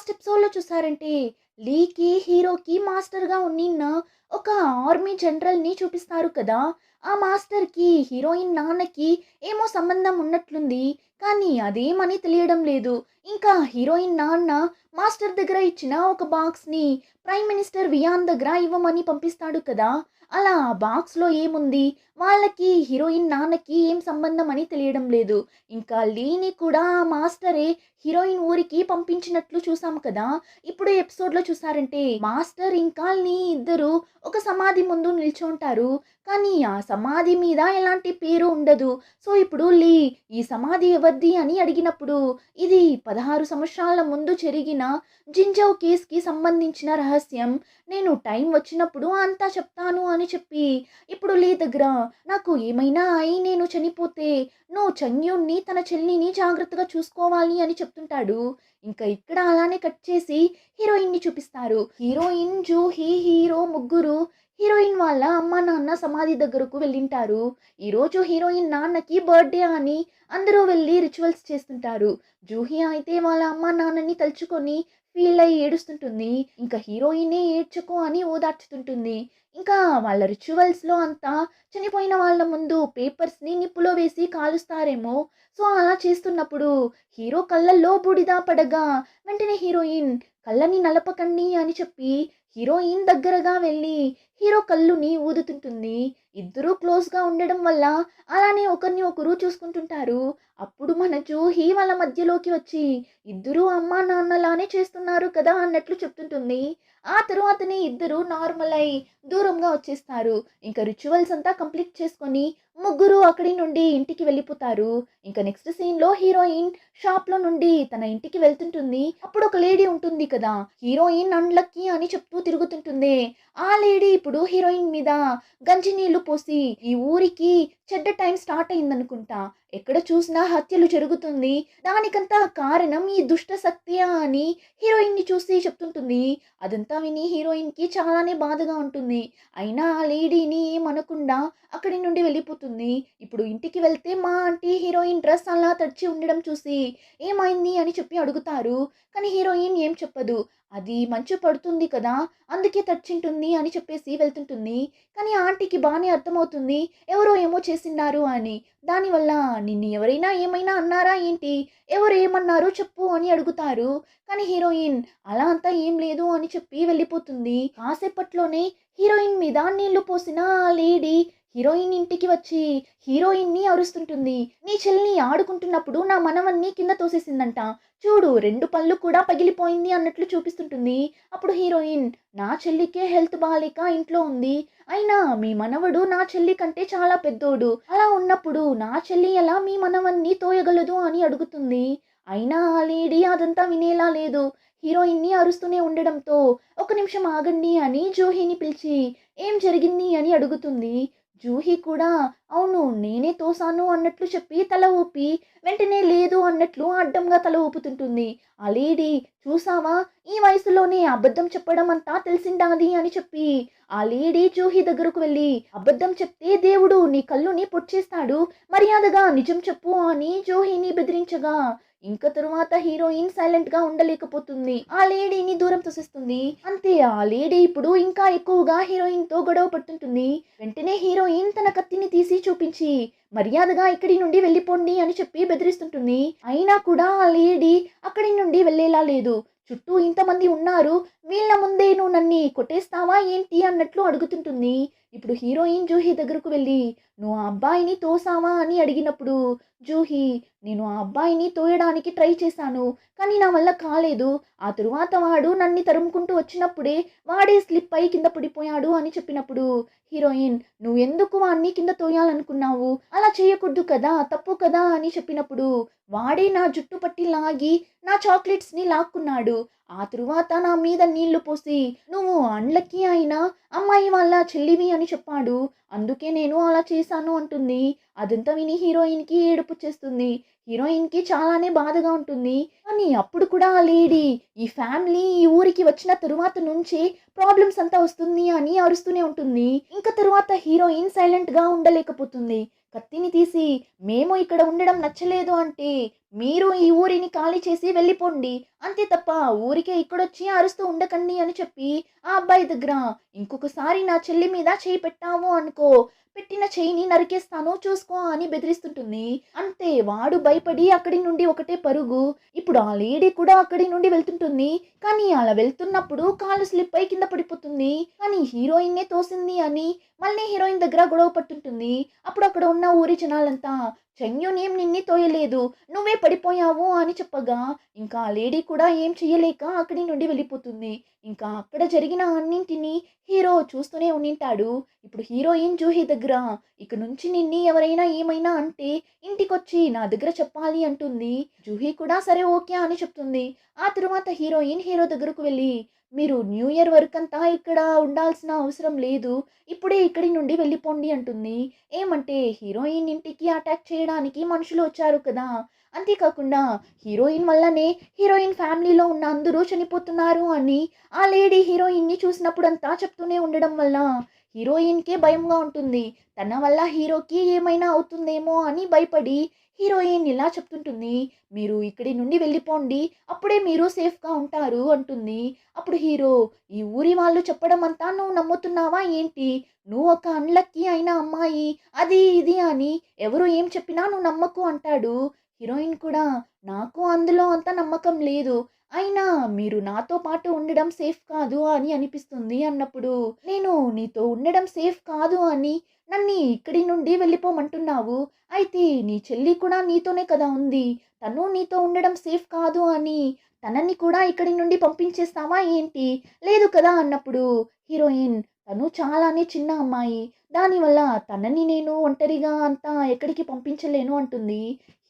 Last ఎపిసోడ్‌లో చూసారంటే లీకి, హీరోకి మాస్టర్‌గా ఉన్నిన్న ఒక ఆర్మీ జనరల్‌ని చూపిస్తారు కదా! ఆ మాస్టర్‌కి హీరోయిన్ నాన్నకి ఏమో సంబంధం ఉన్నట్లుంది. కానీ అదేమని తెలియడం లేదు. ఇంకా హీరోయిన్ నాన్న మాస్టర్ దగ్గర ఇచ్చిన ఒక బాక్స్‌ని ప్రైమ్ మినిస్టర్ వియాన్ దగ్గర ఇవ్వమని పంపిస్తాడు కదా! అలా ఆ బాక్స్‌లో ఏముంది? వాళ్ళకి హీరోయిన్ నాన్నకి ఏం సంబంధం అని తెలియడం లేదు. ఇంకా లీని కూడా ఆ మాస్టరే హీరోయిన్ ఊరికి పంపించినట్లు చూసాం కదా! ఇప్పుడు ఎపిసోడ్‌లో చూసారంటే మాస్టర్ ఇంకా లీ ఇద్దరు ఒక సమాధి ముందు నిల్చుంటారు. కానీ ఆ సమాధి మీద ఎలాంటి పేరు ఉండదు. సో, ఇప్పుడు లీ ఈ సమాధి ఎవరిది అని అడిగినప్పుడు ఇది 16 సంవత్సరాల ముందు జరిగిన జింజౌ కేస్‌కి సంబంధించిన రహస్యం. నేను టైం వచ్చినప్పుడు అంతా చెప్తాను అని చెప్పి ఇప్పుడు లీ దగ్గర నాకు ఏమైనా అయి నేను చనిపోతే నువ్వు చంగ్యూన్ని తన చెల్లిని జాగ్రత్తగా చూసుకోవాలి అని చెప్తుంటాడు. ఇంకా ఇక్కడ అలానే కట్ చేసి హీరోయిన్‌ని చూపిస్తారు. హీరోయిన్, జూహీ, హీరో ముగ్గురు హీరోయిన్ వాళ్ళ అమ్మా నాన్న సమాధి దగ్గరకు వెళ్ళింటారు. ఈరోజు హీరోయిన్ నాన్నకి బర్త్‌డే అని అందరూ వెళ్ళి రిచువల్స్ చేస్తుంటారు. జూహీ అయితే వాళ్ళ అమ్మా నాన్నని తలుచుకొని ఫీల్ అయ్యి ఏడుస్తుంటుంది. ఇంకా హీరోయినే ఏడ్చకు అని ఓదార్చుతుంటుంది. ఇంకా వాళ్ళ రిచువల్స్‌లో అంతా చనిపోయిన వాళ్ళ ముందు పేపర్స్‌ని నిప్పులో వేసి కాలుస్తారేమో! సో, అలా చేస్తున్నప్పుడు హీరో కళ్ళల్లో బూడిద పడగా వెంటనే హీరోయిన్ కళ్ళని నలపకండి అని చెప్పి హీరోయిన్ దగ్గరగా వెళ్ళి హీరో కళ్ళుని ఊదుతుంటుంది. ఇద్దరూ క్లోజ్‌గా ఉండడం వల్ల అలానే ఒకరిని ఒకరు చూసుకుంటుంటారు. అప్పుడు మన జూహీ వాళ్ళ మధ్యలోకి వచ్చి ఇద్దరూ అమ్మా నాన్నలానే చేస్తున్నారు కదా అన్నట్లు చెప్తుంటుంది. ఆ తరువాతనే ఇద్దరు నార్మల్ అయి దూరంగా వచ్చేస్తారు. ఇంకా రిచువల్స్ అంతా కంప్లీట్ చేసుకొని ముగ్గురు అక్కడి నుండి ఇంటికి వెళ్ళిపోతారు. ఇంకా నెక్స్ట్ సీన్‌లో హీరోయిన్ షాప్‌లో నుండి తన ఇంటికి వెళ్తుంటుంది. అప్పుడు ఒక లేడీ ఉంటుంది కదా! హీరోయిన్ అన్‌లక్కీ అని చెప్తూ తిరుగుతుంటుంది. ఆ లేడీ ఇప్పుడు హీరోయిన్ మీద గంజి నీళ్లు పోసి ఈ ఊరికి చెడ్డ టైం స్టార్ట్ అయిందనుకుంటా. ఎక్కడ చూసినా హత్యలు జరుగుతుంది. దానికంతా కారణం ఈ దుష్ట శక్తియా అని హీరోయిన్‌ని చూసి చెప్తుంటుంది. అదంతా విని హీరోయిన్‌కి చాలానే బాధగా ఉంటుంది. అయినా ఆ లేడీని ఏమనకుండా అక్కడి నుండి వెళ్ళిపోతుంది. ఇప్పుడు ఇంటికి వెళ్తే మా ఆంటీ హీరోయిన్ డ్రెస్ అలా తడిచి ఉండడం చూసి ఏమైంది అని చెప్పి అడుగుతారు. కానీ హీరోయిన్ ఏం చెప్పదు. అది మంచు పడుతుంది కదా! అందుకే తడిచింటుంది అని చెప్పేసి వెళ్తుంటుంది. కానీ ఆంటీకి బానే అర్థమవుతుంది. ఎవరో ఏమో చేసిన్నారు అని. దానివల్ల నిన్ను ఎవరైనా ఏమైనా అన్నారా ఏంటి? ఎవరు ఏమన్నారు చెప్పు అని అడుగుతారు. కానీ హీరోయిన్ అలా అంతా ఏం లేదు అని చెప్పి వెళ్ళిపోతుంది. కాసేపట్లోనే హీరోయిన్ మీద నీళ్లు పోసిన ఆ లేడీ హీరోయిన్ ఇంటికి వచ్చి హీరోయిన్‌ని అరుస్తుంటుంది. నీ చెల్లి ఆడుకుంటున్నప్పుడు నా మనవన్ని కింద తోసేసిందంట. చూడు 2 పళ్ళు కూడా పగిలిపోయింది అన్నట్లు చూపిస్తుంటుంది. అప్పుడు హీరోయిన్ నా చెల్లికే హెల్త్ బాలేక ఇంట్లో ఉంది. అయినా మీ మనవడు నా చెల్లి కంటే చాలా పెద్దోడు. అలా ఉన్నప్పుడు నా చెల్లి ఎలా మీ మనవన్ని తోయగలదు అని అడుగుతుంది. అయినా ఆ లేడీ అదంతా వినేలా లేదు. హీరోయిన్‌ని అరుస్తూనే ఉండడంతో ఒక నిమిషం ఆగండి అని జూహీని పిలిచి ఏం జరిగింది అని అడుగుతుంది. జూహీ కూడా అవును నేనే తోసాను అన్నట్లు చెప్పి తల ఊపి వెంటనే లేదు అన్నట్లు అడ్డంగా తల ఊపుతుంటుంది. ఆ లేడీ చూసావా ఈ వయసులోనే అబద్ధం చెప్పడం అంతా తెలిసిండాది అని చెప్పి ఆ లేడీ జూహీ దగ్గరకు వెళ్ళి అబద్ధం చెప్తే దేవుడు నీ కళ్ళుని పొడిచేస్తాడు మర్యాదగా నిజం చెప్పు అని జూహీని బెదిరించగా ఇంక తరువాత హీరోయిన్ సైలెంట్ గా ఉండలేకపోతుంది. ఆ లేడీని దూరం తోసేస్తుంది. అంతే ఆ లేడీ ఇప్పుడు ఇంకా ఎక్కువగా హీరోయిన్ తో గొడవ పడుతుంటుంది. వెంటనే హీరోయిన్ తన కత్తిని తీసి చూపించి మర్యాదగా ఇక్కడి నుండి వెళ్ళిపోండి అని చెప్పి బెదిరిస్తుంటుంది. అయినా కూడా ఆ లేడీ అక్కడి నుండి వెళ్ళేలా లేదు. చుట్టూ ఇంతమంది ఉన్నారు. వీళ్ళ ముందే నువ్వు నన్ని కొట్టేస్తావా ఏంటి అన్నట్లు అడుగుతుంటుంది. ఇప్పుడు హీరోయిన్ జూహీ దగ్గరకు వెళ్ళి నువ్వు ఆ అబ్బాయిని తోసావా అని అడిగినప్పుడు జూహీ నేను ఆ అబ్బాయిని తోయడానికి ట్రై చేశాను. కానీ నా వల్ల కాలేదు. ఆ తరువాత వాడు నన్ను తరుముకుంటూ వచ్చినప్పుడే వాడే స్లిప్ అయి కింద పడిపోయాడు అని చెప్పినప్పుడు హీరోయిన్ నువ్వెందుకు వాడిని కింద తోయాలనుకున్నావు? అలా చేయకూడదు కదా! తప్పు కదా! అని చెప్పినప్పుడు వాడే నా జుట్టు పట్టి లాగి నా చాక్లెట్స్‌ని లాక్కున్నాడు. ఆ తరువాత నా మీద నీళ్లు పోసి నువ్వు అన్‌లక్కీ అయిన అమ్మాయి వాళ్ళ చెల్లివి అని చెప్పాడు. అందుకే నేను అలా చేశాను అంటుంది. అదంతా విని హీరోయిన్‌కి ఏడుపొచ్చేస్తుంది. హీరోయిన్‌కి చాలానే బాధగా ఉంటుంది. కానీ అప్పుడు కూడా ఆ లేడీ ఈ ఫ్యామిలీ ఈ ఊరికి వచ్చిన తరువాత నుంచే ప్రాబ్లమ్స్ అంతా వస్తుంది అని అరుస్తూనే ఉంటుంది. ఇంక తరువాత హీరోయిన్ సైలెంట్‌గా ఉండలేకపోతుంది. కత్తిని తీసి, మేము ఇక్కడ ఉండడం నచ్చలేదు అంటే మీరు ఈ ఊరిని ఖాళీ చేసి వెళ్ళిపోండి. అంతే తప్ప ఊరికే ఇక్కడొచ్చి అరుస్తూ ఉండకండి అని చెప్పి ఆ అబ్బాయి దగ్గర, ఇంకొకసారి నా చెల్లి మీద చెయ్యి పెట్టావు అనుకో, పెట్టిన చెయ్యిని నరికేస్తాను చూసుకో అని బెదిరిస్తుంటుంది. అంతే వాడు భయపడి అక్కడి నుండి ఒకటే పరుగు. ఇప్పుడు ఆ లేడీ కూడా అక్కడి నుండి వెళ్తుంటుంది. కానీ అలా వెళ్తున్నప్పుడు కాలు స్లిప్ అయి కింద పడిపోతుంది. కానీ హీరోయిన్నే తోసింది అని మళ్ళీ హీరోయిన్ దగ్గర గొడవ పట్టుంటుంది. అప్పుడు అక్కడ ఉన్న ఊరి జనాలంతా, చెంగునేం నిన్ని తోయలేదు, నువ్వే పడిపోయావు అని చెప్పగా ఇంకా ఆ లేడీ కూడా ఏం చెయ్యలేక అక్కడి నుండి వెళ్ళిపోతుంది. ఇంకా అక్కడ జరిగిన అన్నింటినీ హీరో చూస్తూనే ఉండింటాడు. ఇప్పుడు హీరోయిన్ జూహీ దగ్గర, ఇక నుంచి నిన్ని ఎవరైనా ఏమైనా అంటే ఇంటికొచ్చి నా దగ్గర చెప్పాలి అంటుంది. జూహీ కూడా సరే ఓకే అని చెప్తుంది. ఆ తరువాత హీరోయిన్ హీరో దగ్గరకు వెళ్ళి, మీరు న్యూ ఇయర్ వరకంతా ఇక్కడ ఉండాల్సిన అవసరం లేదు, ఇప్పుడే ఇక్కడి నుండి వెళ్ళిపోండి అంటుంది. ఏమంటే హీరోయిన్ ఇంటికి అటాక్ చేయడానికి మనుషులు వచ్చారు కదా! అంతేకాకుండా హీరోయిన్ వల్లనే హీరోయిన్ ఫ్యామిలీలో ఉన్న అందరూ చనిపోతున్నారు అని ఆ లేడీ హీరోయిన్‌ని చూసినప్పుడంతా చెప్తూనే ఉండడం వల్ల హీరోయిన్‌కే భయంగా ఉంటుంది. తన వల్ల హీరోకి ఏమైనా అవుతుందేమో అని భయపడి హీరోయిన్ ఇలా చెప్తుంటుంది. మీరు ఇక్కడి నుండి వెళ్ళిపోండి. అప్పుడే మీరు సేఫ్‌గా ఉంటారు అంటుంది. అప్పుడు హీరో, ఈ ఊరి వాళ్ళు చెప్పడం అంతా నువ్వు నమ్ముతున్నావా ఏంటి? నువ్వు ఒక అన్‌లక్కీ అయిన అమ్మాయి. అది ఇది అని ఎవరు ఏం చెప్పినా నువ్వు నమ్మకు అంటాడు. హీరోయిన్ కూడా, నాకు అందులో అంత నమ్మకం లేదు. అయినా మీరు నాతో పాటు ఉండడం సేఫ్ కాదు అని అనిపిస్తుంది అన్నప్పుడు, నేను నీతో ఉండడం సేఫ్ కాదు అని నన్ని ఇక్కడి నుండి వెళ్ళిపోమంటున్నావు. అయితే నీ చెల్లి కూడా నీతోనే కదా ఉంది. తను నీతో ఉండడం సేఫ్ కాదు అని తనని కూడా ఇక్కడి నుండి పంపించేస్తావా ఏంటి? లేదు కదా అన్నప్పుడు హీరోయిన్, తను చాలానే చిన్న అమ్మాయి. దానివల్ల తనని నేను ఒంటరిగా అంతా ఎక్కడికి పంపించలేను అంటుంది.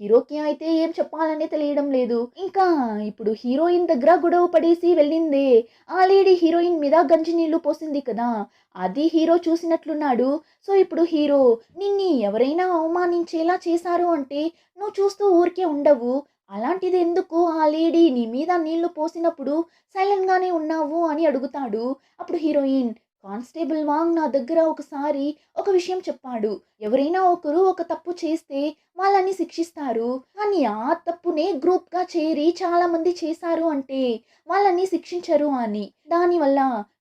హీరోకి అయితే ఏం చెప్పాలనే తెలియడం లేదు. ఇంకా ఇప్పుడు హీరోయిన్ దగ్గర గొడవ పడేసి వెళ్ళిందే ఆ లేడీ హీరోయిన్ మీద గంజి నీళ్లు పోసింది కదా! అది హీరో చూసినట్లున్నాడు. సో ఇప్పుడు హీరో, నిన్ని ఎవరైనా అవమానించేలా చేశారు అంటే నువ్వు చూస్తూ ఊరికే ఉండవు. అలాంటిది ఎందుకు ఆ లేడీ నీ మీద నీళ్లు పోసినప్పుడు సైలెంట్‌గానే ఉన్నావు అని అడుగుతాడు. అప్పుడు హీరోయిన్, కానిస్టేబుల్ వాంగ్ నా దగ్గర ఒకసారి ఒక విషయం చెప్పాడు. ఎవరైనా ఒకరు ఒక తప్పు చేస్తే వాళ్ళని శిక్షిస్తారు. కానీ ఆ తప్పునే గ్రూప్‌గా చేరి చాలామంది చేశారు అంటే వాళ్ళని శిక్షించరు అని. దానివల్ల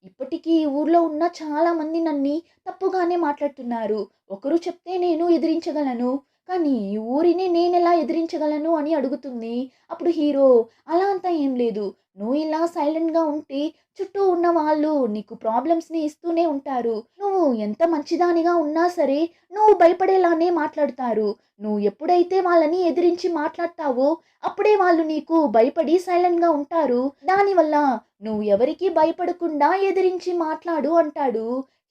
ఇప్పటికీ ఈ ఊర్లో ఉన్న చాలామంది నన్ని తప్పుగానే మాట్లాడుతున్నారు. ఒకరు చెప్తే నేను ఎదిరించగలను. కానీ ఈ ఊరిని నేనెలా ఎదిరించగలను అని అడుగుతుంది. అప్పుడు హీరో, అలా అంతా ఏం లేదు. నువ్వు ఇలా సైలెంట్‌గా ఉంటే చుట్టూ ఉన్న వాళ్ళు నీకు ప్రాబ్లమ్స్‌ని ఇస్తూనే ఉంటారు. నువ్వు ఎంత మంచిదానిగా ఉన్నా సరే నువ్వు భయపడేలానే మాట్లాడుతారు. నువ్వు ఎప్పుడైతే వాళ్ళని ఎదిరించి మాట్లాడతావో అప్పుడే వాళ్ళు నీకు భయపడి సైలెంట్‌గా ఉంటారు. దానివల్ల నువ్వు ఎవరికీ భయపడకుండా ఎదిరించి మాట్లాడు అంటాడు.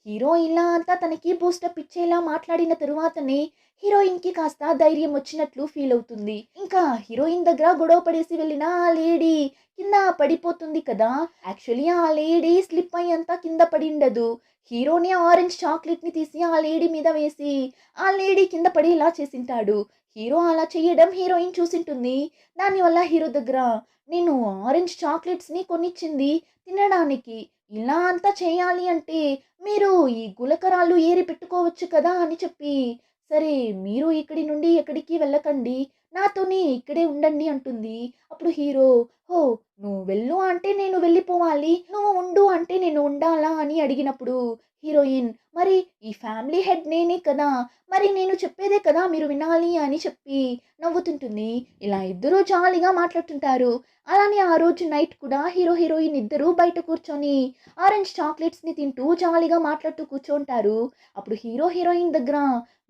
హీరో ఇలా అంతా తనకి బూస్టప్ ఇచ్చేలా మాట్లాడిన తరువాతనే హీరోయిన్‌కి కాస్త ధైర్యం వచ్చినట్లు ఫీల్ అవుతుంది. ఇంకా హీరోయిన్ దగ్గర గొడవ పడేసి వెళ్ళిన ఆ లేడీ కింద పడిపోతుంది కదా! యాక్చువల్లీ ఆ లేడీ స్లిప్ అయ్యి అంతా కింద పడిండదు. హీరోనే ఆరెంజ్ చాక్లెట్‌ని తీసి ఆ లేడీ మీద వేసి ఆ లేడీ కింద పడేలా చేసుంటాడు. హీరో అలా చేయడం హీరోయిన్ చూసుంటుంది. దానివల్ల హీరో దగ్గర, నేను ఆరెంజ్ చాక్లెట్స్‌ని కొనిచ్చింది తినడానికి. ఇలా అంతా చేయాలి అంటే మీరు ఈ గులకరాళ్ళు ఏరి పెట్టుకోవచ్చు కదా అని చెప్పి, సరే మీరు ఇక్కడి నుండి ఎక్కడికి వెళ్ళకండి, నాతోనే ఇక్కడే ఉండండి అంటుంది. అప్పుడు హీరో, ఓహ్! నువ్వు వెళ్ళు అంటే నేను వెళ్ళిపోవాలి, నువ్వు ఉండు అంటే నేను ఉండాలా అని అడిగినప్పుడు హీరోయిన్, మరి ఈ ఫ్యామిలీ హెడ్ నేనే కదా! మరి నేను చెప్పేదే కదా మీరు వినాలి అని చెప్పి నవ్వుతుంటుంది. ఇలా ఇద్దరూ జాలీగా మాట్లాడుతుంటారు. అలానే ఆ రోజు నైట్ కూడా హీరో, హీరోయిన్ ఇద్దరూ బయట కూర్చొని ఆరెంజ్ చాక్లెట్స్‌ని తింటూ జాలీగా మాట్లాడుతూ కూర్చుంటారు. అప్పుడు హీరో, హీరోయిన్ దగ్గర,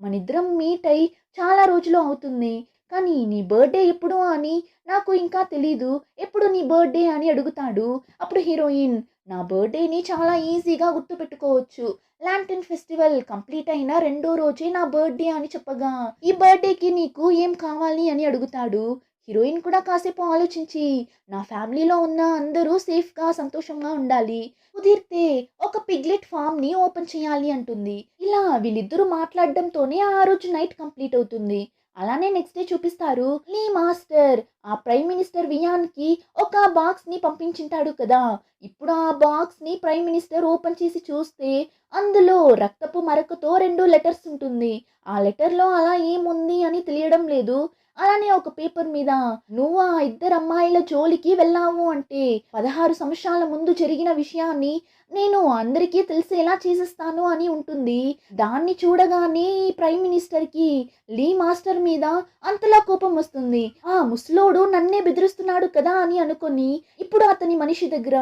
మనిద్దరం మీట్ అయ్యి చాలా రోజులు అవుతుంది. కానీ నీ బర్త్‌డే ఎప్పుడు అని నాకు ఇంకా తెలీదు. ఎప్పుడు నీ బర్త్‌డే అని అడుగుతాడు. అప్పుడు హీరోయిన్, నా బర్త్‌డేని చాలా ఈజీగా గుర్తుపెట్టుకోవచ్చు. లాంటర్న్ ఫెస్టివల్ కంప్లీట్ అయిన రెండో రోజే నా బర్త్‌డే అని చెప్పగా, ఈ బర్త్‌డేకి నీకు ఏం కావాలి అని అడుగుతాడు. హీరోయిన్ కూడా కాసేపు ఆలోచించి, నా ఫ్యామిలీలో ఉన్న అందరూ సేఫ్‌గా, సంతోషంగా ఉండాలి. కుదిరితే ఒక పిగ్లెట్ ఫార్మ్‌ని ఓపెన్ చేయాలి అంటుంది. ఇలా వీళ్ళిద్దరూ మాట్లాడడంతోనే ఆ రోజు నైట్ కంప్లీట్ అవుతుంది. అలానే నెక్స్ట్ డే చూపిస్తారు లీ మాస్టర్ ఆ ప్రైమ్ మినిస్టర్ వియాన్కి ఒక బాక్స్ని పంపించింటాడు కదా. ఇప్పుడు ఆ బాక్స్ని ప్రైమ్ మినిస్టర్ ఓపెన్ చేసి చూస్తే అందులో రక్తపు మరకతో 2 లెటర్స్ ఉంటుంది. ఆ లెటర్లో అలా ఏముంది అని తెలియడం లేదు. అలానే ఒక పేపర్ మీద నువ్వు ఆ ఇద్దరు అమ్మాయిల జోలికి వెళ్ళావు అంటే 16 సంవత్సరాల ముందు జరిగిన విషయాన్ని నేను అందరికీ తెలిసేలా చేసేస్తాను అని ఉంటుంది. దాన్ని చూడగానే ఈ ప్రైమ్ మినిస్టర్కి లీ మాస్టర్ మీద అంతలా కోపం వస్తుంది. ఆ ముసలోడు నన్నే బెదిరిస్తున్నాడు కదా అని అనుకొని ఇప్పుడు అతని మనిషి దగ్గర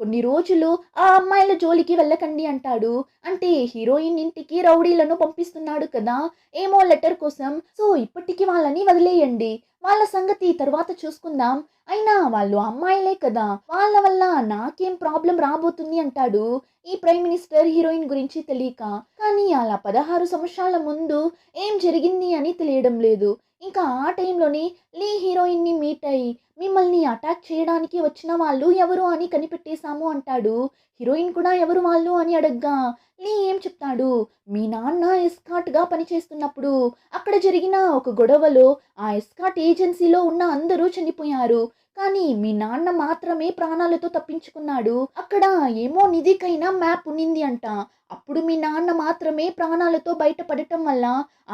కొన్ని రోజులు ఆ అమ్మాయిల జోలికి వెళ్ళకండి అంటాడు. అంటే హీరోయిన్ ఇంటికి రౌడీలను పంపిస్తున్నాడు కదా ఏమో లెటర్ కోసం. సో ఇప్పటికి వాళ్ళని వదిలేయండి, వాళ్ళ సంగతి తర్వాత చూసుకుందాం, అయినా వాళ్ళు అమ్మాయిలే కదా, వాళ్ళ వల్ల నాకేం ప్రాబ్లం రాబోతుంది అంటాడు ఈ ప్రైమ్ మినిస్టర్ హీరోయిన్ గురించి తెలియక. కానీ అలా 16 సంవత్సరాల ముందు ఏం జరిగింది అని తెలియడం లేదు. ఇంకా ఆ టైంలోనే లీ హీరోయిన్ని మీట్ అయ్యి మిమ్మల్ని అటాక్ చేయడానికి వచ్చిన వాళ్ళు ఎవరు అని కనిపెట్టేశాము అంటాడు. హీరోయిన్ కూడా ఎవరు వాళ్ళు అని అడగ్గా లీ ఏం చెప్తాడు, మీ నాన్న ఎస్కాట్గా పనిచేస్తున్నప్పుడు అక్కడ జరిగిన ఒక గొడవలో ఆ ఎస్కాట్ ఏజెన్సీలో ఉన్న అందరూ చనిపోయారు, కానీ మీ నాన్న మాత్రమే ప్రాణాలతో తప్పించుకున్నాడు. అక్కడ ఏమో నిధికైనా మ్యాప్ ఉన్నింది అంట. అప్పుడు మీ నాన్న మాత్రమే ప్రాణాలతో బయటపడటం వల్ల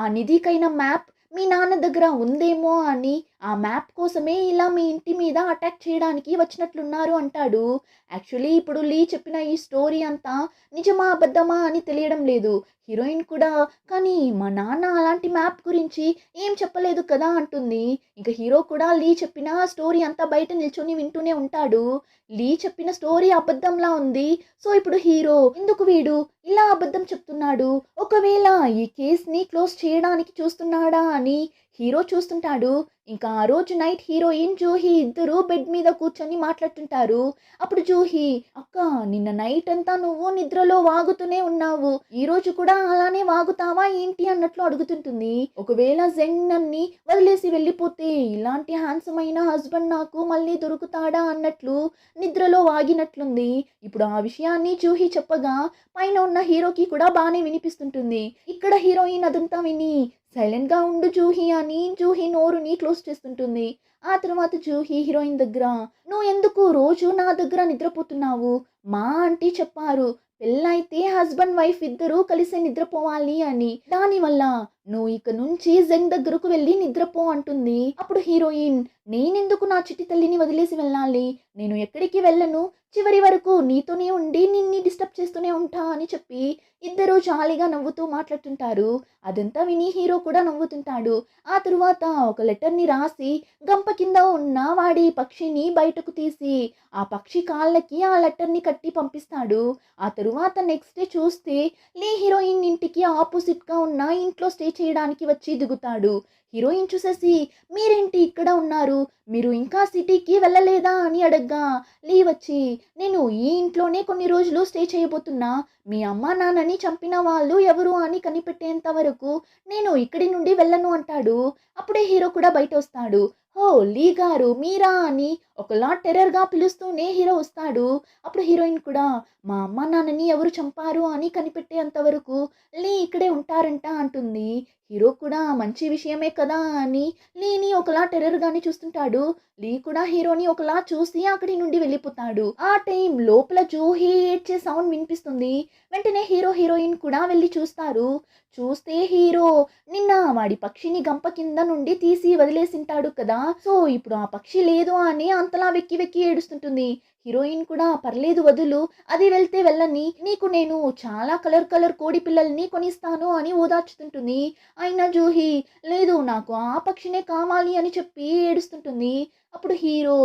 ఆ నిధికైన మ్యాప్ మీ నాన్న దగ్గర ఉందేమో అని ఆ మ్యాప్ కోసమే ఇలా మీ ఇంటి మీద అటాక్ చేయడానికి వచ్చినట్లున్నారు అంటాడు. యాక్చువల్లీ ఇప్పుడు లీ చెప్పిన ఈ స్టోరీ అంతా నిజమా అబద్ధమా అని తెలియడం లేదు. హీరోయిన్ కూడా కానీ మా నాన్న అలాంటి మ్యాప్ గురించి ఏం చెప్పలేదు కదా అంటుంది. ఇంకా హీరో కూడా లీ చెప్పిన స్టోరీ అంతా బయట నిల్చొని వింటూనే ఉంటాడు. లీ చెప్పిన స్టోరీ అబద్ధంలా ఉంది. సో ఇప్పుడు హీరో ఎందుకు వీడు ఇలా అబద్ధం చెప్తున్నాడు, ఒకవేళ ఈ కేస్ని క్లోజ్ చేయడానికి చూస్తున్నాడా అని హీరో చూస్తుంటాడు. ఇంకా ఆ రోజు నైట్ హీరోయిన్ జూహీ ఇద్దరు బెడ్ మీద కూర్చొని మాట్లాడుతుంటారు. అప్పుడు జూహీ, అక్క నిన్న నైట్ అంతా నువ్వు నిద్రలో వాగుతూనే ఉన్నావు, ఈ రోజు కూడా అలానే వాగుతావా ఏంటి అన్నట్లు అడుగుతుంటుంది. ఒకవేళ జెంగ్ నన్ని వదిలేసి వెళ్ళిపోతే ఇలాంటి హ్యాండ్సమ్ అయిన హస్బెండ్ నాకు మళ్ళీ దొరుకుతాడా అన్నట్లు నిద్రలో వాగినట్లుంది. ఇప్పుడు ఆ విషయాన్ని జూహీ చెప్పగా పైన ఉన్న హీరోకి కూడా బాగానే వినిపిస్తుంటుంది. ఇక్కడ హీరోయిన్ అదంతా విని సైలెంట్గా ఉండు జూహీ అని జూహీ నోరుని క్లోజ్ చేస్తుంటుంది. ఆ తర్వాత జూహీ హీరోయిన్ దగ్గర, నువ్వు ఎందుకు రోజు నా దగ్గర నిద్రపోతున్నావు, మా ఆంటీ చెప్పారు పెళ్ళైతే హస్బెండ్ వైఫ్ ఇద్దరూ కలిసి నిద్రపోవాలి అని, దానివల్ల నువ్వు ఇక నుంచి జెంగ్ దగ్గరకు వెళ్ళి నిద్రపో అంటుంది. అప్పుడు హీరోయిన్, నేనెందుకు నా చిట్టి తల్లిని వదిలేసి వెళ్ళాలి, నేను ఎక్కడికి వెళ్ళను, చివరి వరకు నీతోనే ఉండి నిన్ని డిస్టర్బ్ చేస్తూనే ఉంటా అని చెప్పి ఇద్దరు జాలీగా నవ్వుతూ మాట్లాడుతుంటారు. అదంతా విని హీరో కూడా నవ్వుతుంటాడు. ఆ తరువాత ఒక లెటర్ని రాసి గంప కింద ఉన్న వాడి పక్షిని బయటకు తీసి ఆ పక్షి కాళ్ళకి ఆ లెటర్ని కట్టి పంపిస్తాడు. ఆ తరువాత నెక్స్ట్ డే చూస్తే లీ హీరోయిన్ ఇంటికి ఆపోజిట్గా ఉన్న ఇంట్లో స్టే చేయడానికి వచ్చి దిగుతాడు. హీరోయిన్ చూసేసి, మీరేంటి ఇక్కడ ఉన్నారు, మీరు ఇంకా సిటీకి వెళ్ళలేదా అని అడగ్గా లీ వచ్చి, నేను ఈ ఇంట్లోనే కొన్ని రోజులు స్టే చేయబోతున్నా, మీ అమ్మ నాన్నని చంపిన వాళ్ళు ఎవరు అని కనిపెట్టేంత వరకు నేను ఇక్కడి నుండి వెళ్ళను అంటాడు. అప్పుడే హీరో కూడా బయట వస్తాడు. హో లీ గారు మీరా అని ఒకలా టెర్రర్గా పిలుస్తూనే హీరో వస్తాడు. అప్పుడు హీరోయిన్ కూడా, మా అమ్మ నాన్నని ఎవరు చంపారు అని కనిపెట్టేంత వరకు లీ ఇక్కడే ఉంటారంట అంటుంది. హీరో కూడా మంచి విషయమే కదా అని లీని ఒకలా టెర్రర్గానే చూస్తుంటాడు. లీ కూడా హీరోని ఒకలా చూసి అక్కడి నుండి వెళ్ళిపోతాడు. ఆ టైం లోపల జూహీ ఏడ్చే సౌండ్ వినిపిస్తుంది. వెంటనే హీరో హీరోయిన్ కూడా వెళ్ళి చూస్తారు. చూస్తే హీరో నిన్న వాడి పక్షిని గంప కింద నుండి తీసి వదిలేసింటాడు కదా, సో ఇప్పుడు ఆ పక్షి లేదు అని అంతలా వెక్కి వెక్కి ఏడుస్తుంటుంది. హీరోయిన్ కూడా పర్లేదు వదులు, అది వెళ్తే వెళ్ళని, నీకు నేను చాలా కలర్ కలర్ కోడి పిల్లల్ని కొనిస్తాను అని ఓదార్చుతుంటుంది. అయినా జూహీ లేదు నాకు ఆ పక్షినే కావాలి అని చెప్పి ఏడుస్తుంటుంది. అప్పుడు హీరో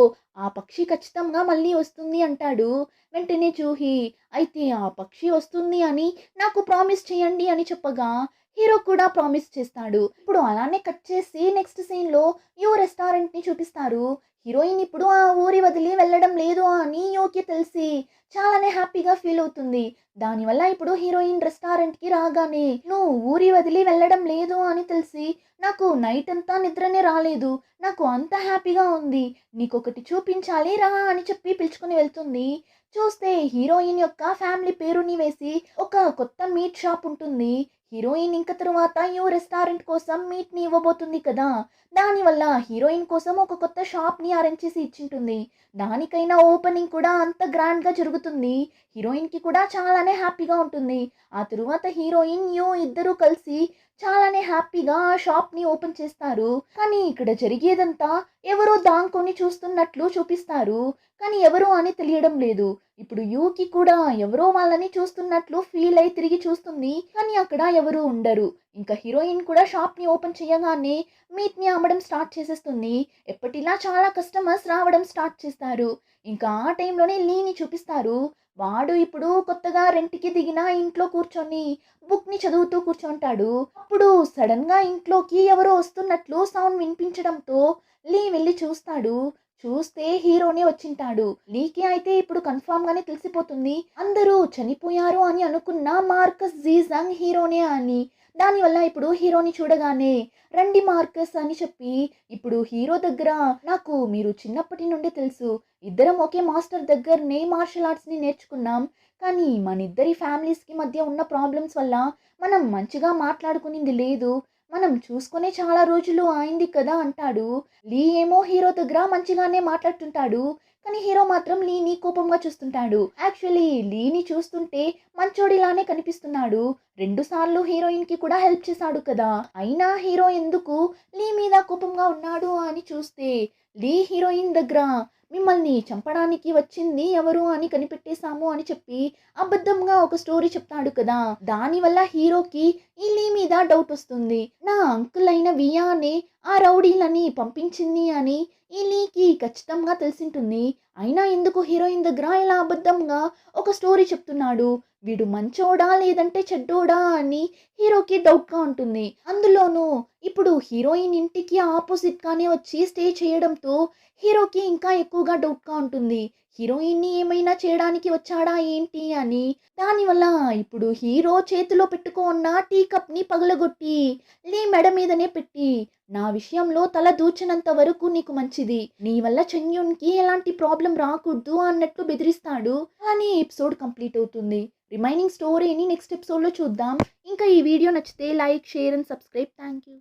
ఆ పక్షి ఖచ్చితంగా మళ్ళీ వస్తుంది అంటాడు. వెంటనే జూహీ అయితే ఆ పక్షి వస్తుంది అని నాకు ప్రామిస్ చేయండి అని చెప్పగా హీరో కూడా ప్రామిస్ చేస్తాడు. ఇప్పుడు అలానే కట్ చేసి నెక్స్ట్ సీన్లో యూ రెస్టారెంట్ని చూపిస్తారు. హీరోయిన్ ఇప్పుడు ఆ ఊరి వదిలి వెళ్ళడం లేదు అని యోకి తెలిసి చాలానే హ్యాపీగా ఫీల్ అవుతుంది. దానివల్ల ఇప్పుడు హీరోయిన్ రెస్టారెంట్కి రాగానే నువ్వు ఊరి వదిలి వెళ్ళడం లేదు అని తెలిసి నాకు నైట్ అంతా నిద్రనే రాలేదు, నాకు అంత హ్యాపీగా ఉంది, నీకొకటి చూపించాలి రా అని చెప్పి పిలుచుకుని వెళ్తుంది. చూస్తే హీరోయిన్ యొక్క ఫ్యామిలీ పేరుని వేసి ఒక కొత్త మీట్ షాప్ ఉంటుంది. హీరోయిన్ ఇంక తరువాత యూ రెస్టారెంట్ కోసం మీట్ని ఇవ్వబోతుంది కదా. దానివల్ల హీరోయిన్ కోసం ఒక కొత్త షాప్ని అరేంజ్ చేసి ఇచ్చింటుంది. దానికైనా ఓపెనింగ్ కూడా అంత గ్రాండ్గా జరుగుతుంది. హీరోయిన్కి కూడా చాలానే హ్యాపీగా ఉంటుంది. ఆ తరువాత హీరోయిన్ యూ ఇద్దరూ కలిసి చాలానే హ్యాపీగా ఆ షాప్ని ఓపెన్ చేస్తారు. కానీ ఇక్కడ జరిగేదంతా ఎవరో దాంకొని చూస్తున్నట్లు చూపిస్తారు. కానీ ఎవరు అని తెలియడం లేదు. ఇప్పుడు యూకి కూడా ఎవరో వాళ్ళని చూస్తున్నట్లు ఫీల్ అయి తిరిగి చూస్తుంది. కానీ అక్కడ ఎవరు ఉండరు. ఇంకా హీరోయిన్ కూడా షాప్ని ఓపెన్ చేయగానే మీట్ని అమ్మడం స్టార్ట్ చేసేస్తుంది. ఎప్పటిలా చాలా కస్టమర్స్ రావడం స్టార్ట్ చేస్తారు. ఇంకా ఆ టైంలోనే లీని చూపిస్తారు. వాడు ఇప్పుడు కొత్తగా రెంట్కి దిగిన ఇంట్లో కూర్చొని బుక్ని చదువుతూ కూర్చుంటాడు. అప్పుడు సడన్గా ఇంట్లోకి ఎవరో వస్తున్నట్లు సౌండ్ వినిపించడంతో లీ వెళ్ళి చూస్తాడు. చూస్తే హీరోనే వచ్చింటాడు. లీకి అయితే ఇప్పుడు కన్ఫామ్ గానే తెలిసిపోతుంది అందరూ చనిపోయారు అని అనుకున్న మార్కస్ జీజంగ్ హీరోనే అని. దానివల్ల ఇప్పుడు హీరోని చూడగానే రండి మార్కస్ అని చెప్పి ఇప్పుడు హీరో దగ్గర నాకు మీరు చిన్నప్పటి నుండి తెలుసు, ఇద్దరం ఒకే మాస్టర్ దగ్గరనే మార్షల్ ఆర్ట్స్ని నేర్చుకున్నాం. కానీ మన ఇద్దరి ఫ్యామిలీస్కి మధ్య ఉన్న ప్రాబ్లమ్స్ వల్ల మనం మంచిగా మాట్లాడుకునింది లేదు. మనం చూసుకునే చాలా రోజులు అయింది కదా అంటాడు. లీ ఏమో హీరో దగ్గర మంచిగానే మాట్లాడుతుంటాడు. కానీ హీరో మాత్రం లీని కోపంగా చూస్తుంటాడు. యాక్చువల్లీ లీని చూస్తుంటే మంచోడిలానే కనిపిస్తున్నాడు. 2 సార్లు హీరోయిన్ కి కూడా హెల్ప్ చేశాడు కదా. అయినా హీరో ఎందుకు లీ మీద కోపంగా ఉన్నాడు అని చూస్తే లీ హీరోయిన్ దగ్గర మిమ్మల్ని చంపడానికి వచ్చింది ఎవరు అని కనిపెట్టేశాము అని చెప్పి అబద్ధంగా ఒక స్టోరీ చెప్తాడు కదా. దానివల్ల హీరోకి ఈ లీ మీద డౌట్ వస్తుంది. నా అంకుల్ అయిన వియానే ఆ రౌడీలని పంపించింది అని ఈ లీకి ఖచ్చితంగా తెలిసింటుంది. అయినా ఎందుకు హీరోయిన్ దగ్గర ఇలా అబద్ధంగా ఒక స్టోరీ చెప్తున్నాడు. వీడు మంచోడా లేదంటే చెడ్డోడా అని హీరోకి డౌట్గా ఉంటుంది. అందులోనూ ఇప్పుడు హీరోయిన్ ఇంటికి ఆపోజిట్గానే వచ్చి స్టే చేయడంతో హీరోకి ఇంకా ఎక్కువగా డౌట్గా ఉంటుంది. హీరోయిన్ని ఏమైనా చేయడానికి వచ్చాడా ఏంటి అని. దానివల్ల ఇప్పుడు హీరో చేతిలో పెట్టుకున్న టీ కప్ని పగలగొట్టి లీ మెడ మీదనే పెట్టి నా విషయంలో తల దూచినంత వరకు నీకు మంచిది, నీ వల్ల చెన్యున్కి ఎలాంటి ప్రాబ్లం రాకూడదు అన్నట్లు బెదిరిస్తాడు. అలానే ఎపిసోడ్ కంప్లీట్ అవుతుంది. రిమైనింగ్ స్టోరీని నెక్స్ట్ ఎపిసోడ్లో చూద్దాం. ఇంకా ఈ వీడియో నచ్చితే like, share and subscribe. Thank you.